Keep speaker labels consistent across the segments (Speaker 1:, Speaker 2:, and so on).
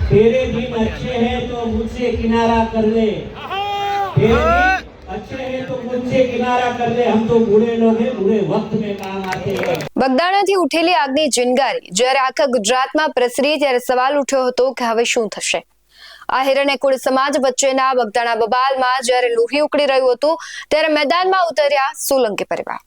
Speaker 1: तेरे दिन अच्छे हैं तो मुझसे किनारा कर ले, तेरे दिन अच्छे हैं तो मुझसे किनारा कर ले, हम तो बूढ़े लोग हैं, बूढ़े वक्त में काम आते हैं।
Speaker 2: બગદાણાથી ઉઠેલી આગની ચિનગારી જ્યારે આખા ગુજરાતમાં પ્રસરી ત્યારે સવાલ ઉઠ્યો હતો કે હવે શું થશે। આહિર અને કુળ સમાજ વચ્ચેના બગદાણા બબાલમાં જ્યારે લોહી ઉકળી રહ્યું હતું ત્યારે મેદાનમાં ઉતર્યા સોલંકી પરિવાર।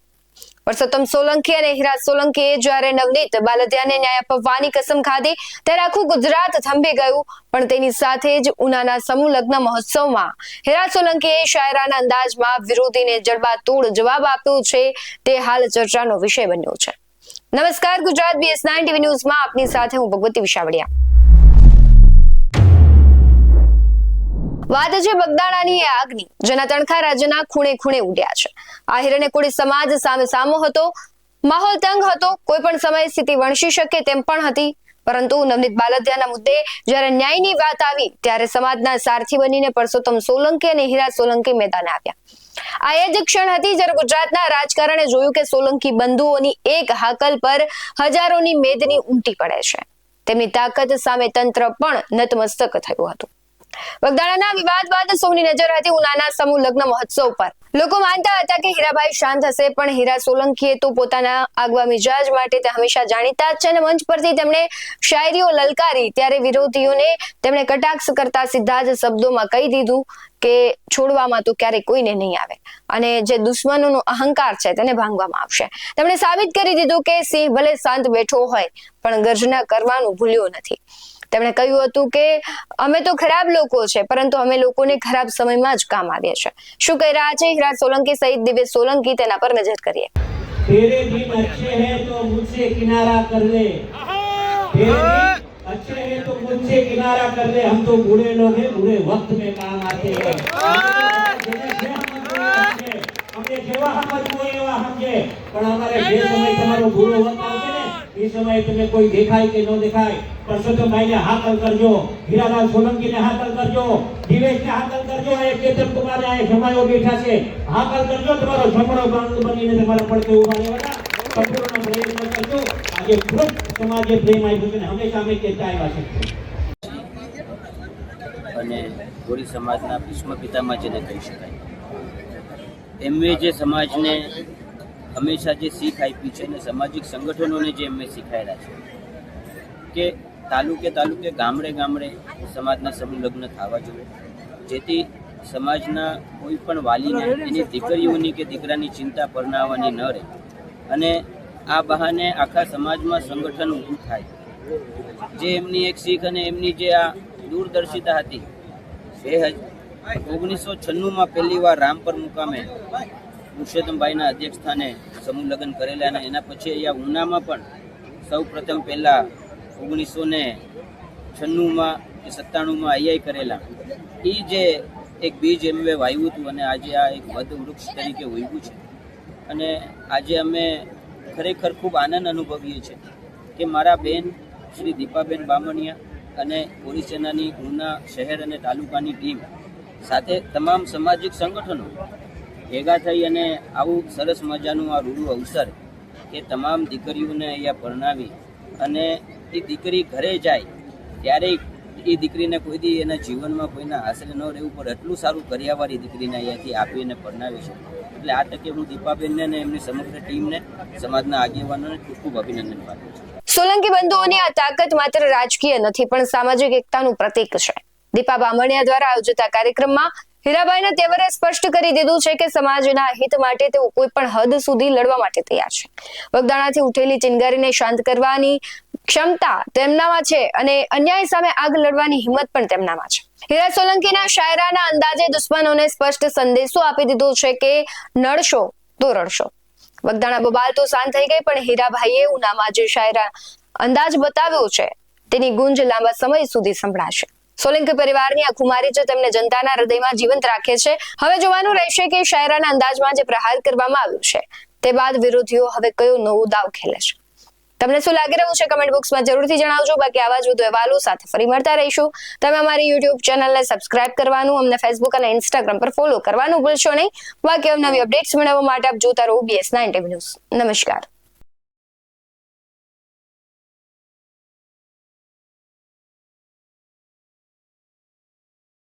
Speaker 2: પરસોત્તમ સોલંકી અને હીરા સોલંકીએ જ્યારે નવનીત બાલદિયાને ન્યાય અપાવવાની કસમ ખાધી ત્યારે આખું ગુજરાત થંભી ગયું। પણ તેની સાથે જ ઉનાના સમૂહ લગ્ન મહોત્સવમાં હીરા સોલંકીએ શાયરાના અંદાજમાં વિરોધીને જડબાતોડ જવાબ આપ્યો છે તે હાલ ચર્ચાનો વિષય બન્યો છે। નમસ્કાર, ગુજરાત BS9 TV ન્યૂઝમાં આપની સાથે હું ભગવતી વિશાવડિયા। વાત છે બગદાણાની એ આગની જેના તણખા રાજ્યના ખૂણે ખૂણે ઉડ્યા છે। આહિર અને કોળી સમાજ સામે સામો હતો, માહોલ તંગ હતો, કોઈ પણ સમયે સ્થિતિ વણસી શકે તેમ પણ હતી। પરંતુ નવનીત બાલદિયાના મુદ્દે જ્યારે ન્યાયની વાત આવી ત્યારે સમાજના સારથી બનીને પરસોત્તમ સોલંકી અને હીરા સોલંકી મેદાને આવ્યા। આ એ જ ક્ષણ હતી જ્યારે ગુજરાતના રાજકારણે જોયું કે સોલંકી બંધુઓની એક હાકલ પર હજારોની મેદની ઉમટી પડે છે। તેમની તાકાત સામે તંત્ર પણ નતમસ્તક થયું હતું। બગદાણાના વિવાદ બાદ સૌની નજર હતી ઉનાના સમૂહ લગ્ન મહોત્સવ પર। લોકો માનતા હતા કે હીરાભાઈ શાંત હશે, પણ હીરા સોલંકીએ તો પોતાના આગવા મિજાજ માટે તે હંમેશા જાણીતા જ છે અને મંચ પરથી તેમણે શાયરીઓ લલકારી ત્યારે વિરોધીઓને તેમણે કટાક્ષ કરતા સીધા જ શબ્દોમાં કહી દીધું કે છોડવામાં તો ક્યારેય કોઈને નહીં આવે અને જે દુશ્મનોનો અહંકાર છે તેને ભાંગવામાં આવશે। તેમણે સાબિત કરી દીધું કે સિંહ ભલે શાંત બેઠો હોય પણ ગર્જના કરવાનું ભૂલ્યો નથી। તેમણે કહ્યું હતું કે અમે તો ખરાબ લોકો છે પરંતુ અમે લોકોને ખરાબ સમયમાં જ કામ આવીએ છીએ। શું કહી રહ્યા છે હીરા સોલંકી સહિત દિવ્યેશ સોલંકી તેના પર નજર કરીએ।
Speaker 1: तेरे दिन अच्छे हैं तो मुझसे किनारा कर ले, तेरे दिन अच्छे हैं तो मुझसे किनारा कर ले, हम तो बूढ़े लोग हैं, बूढ़े वक्त में काम आते हैं। हमने जेवा समझ कोई एवा समझे पण हमारे जे समय તમારો બુરો વખત આવશે ને એ સમયે તમે કોઈ દેખાય કે ન દેખાય પરસોત્તમ ભાઈને હાકલ કરજો, હીરાલાલ સોલંકીને હાકલ કરજો, દિવેશને હાકલ કરજો, એ કેતન કુમાર આ જમાયો બેઠા છે હાકલ કરજો, તમારો જમણો બાંધ બનીને તમારા પડકે ઉભા રહેવાના સંપૂર્ણ પ્રયત્ન કરજો। આજે ખૂબ સમાજે પ્રેમ આપ્યો છે ને હંમેશા અમે કહેતા આવ્યા છે
Speaker 3: અને કોળી સમાજના ભીષ્મ પિતામાં જેને કહી શકાય। એમણે જે સમાજને હંમેશા જે શીખ આપી છે અને સામાજિક સંગઠનોને જે એમને શીખાયેલા છે કે તાલુકે તાલુકે ગામડે ગામડે સમાજના સમૂહ લગ્ન થવા જોઈએ જેથી સમાજના કોઈ પણ વાલીને એની દીકરીઓની કે દીકરાની ચિંતા પરણાવવાની ન રહે અને આ બહાને આખા સમાજમાં સંગઠન ઊભું થાય। જે એમની એક શીખ અને એમની જે આ દૂરદર્શિતા હતી 1996માં પહેલી વાર રામપર મુકામે પુરુષોત્તમભાઈના અધ્યક્ષ સ્થાને સમૂહ લગ્ન કરેલા અને એના પછી અહીંયા ઉનામાં પણ સૌ પ્રથમ પહેલાં 1996માં કે 97માં અહીંયા કરેલા। એ જે એક બીજ એમણે વાવ્યું હતું અને આજે આ એક વધ વૃક્ષ તરીકે ઉગ્યું છે અને આજે અમે ખરેખર ખૂબ આનંદ અનુભવીએ છીએ કે મારા બેન શ્રી દીપાબેન બામણિયા અને કોળી સેનાની ઉના શહેર અને તાલુકાની ટીમ સાથે તમામ સામાજિક સંગઠનો ભેગા થઈ અને આવું સરસ મજાનું આ રૂડું અવસર કે તમામ દીકરીઓને અહીંયા પરણાવી અને એ દીકરી ઘરે જાય ત્યારે એ દીકરીને કોઈ દી એના જીવનમાં કોઈના આશરે ન રહેવું પડે એટલું સારું કર્યાવાળી દીકરીને અહીંયાથી આપીને પરણાવી છે। એટલે આ તકે હું દીપાબેનને અને એમની સમગ્ર ટીમને સમાજના આગેવાનોને ખૂબ ખૂબ અભિનંદન પાઠવું છું।
Speaker 2: સોલંકી બંધુઓની આ તાકાત માત્ર રાજકીય નથી પણ સામાજિક એકતાનું પ્રતીક છે। દીપા બામણિયા દ્વારા આયોજિત આ કાર્યક્રમમાં હીરાભાઈના તેવરે સ્પષ્ટ કરી દીધું છે કે સમાજના હિત માટે તેઓ કોઈ પણ હદ સુધી લડવા માટે તૈયાર છે। બગદાણાથી ઉઠેલી ચિનગારીને શાંત કરવાની ક્ષમતા તેમનામાં છે અને અન્યાય સામે આગ લડવાની હિંમત પણ તેમનામાં છે। હીરા સોલંકીના શાયરાના અંદાજે દુશ્મનોને સ્પષ્ટ સંદેશો આપી દીધો છે કે નડશો તો રડશો। બગદાણા બબાલ તો શાંત થઈ ગઈ પણ હીરાભાઈએ ઉનામાં જે શાયરા અંદાજ બતાવ્યો છે તેની ગુંજ લાંબા સમય સુધી સંભળાશે। સોલંકી પરિવારની આ ખુમારી છે તેમને જનતાના હૃદયમાં જીવંત રાખે છે। હવે જોવાનું રહેશે કે શાયરાના અંદાજમાં જે પ્રહાર કરવામાં આવ્યું છે તે બાદ વિરોધીઓ હવે કયો નવો દાવ ખેલે છે। તમને શું લાગી રહ્યું છે કમેન્ટ બોક્સમાં જરૂરથી જણાવજો। બાકી આવા જ વધુ અહેવાલો સાથે ફરી મળતા રહીશું। તમે અમારી YouTube ચેનલને સબસ્ક્રાઇબ કરવાનું, અમને Facebook અને Instagram પર ફોલો કરવાનું ભૂલશો નહીં। બાકી નવી અપડેટ્સ મેળવવા માટે આપ જોતા રહો BS9 TV ન્યૂઝ। નમસ્કાર।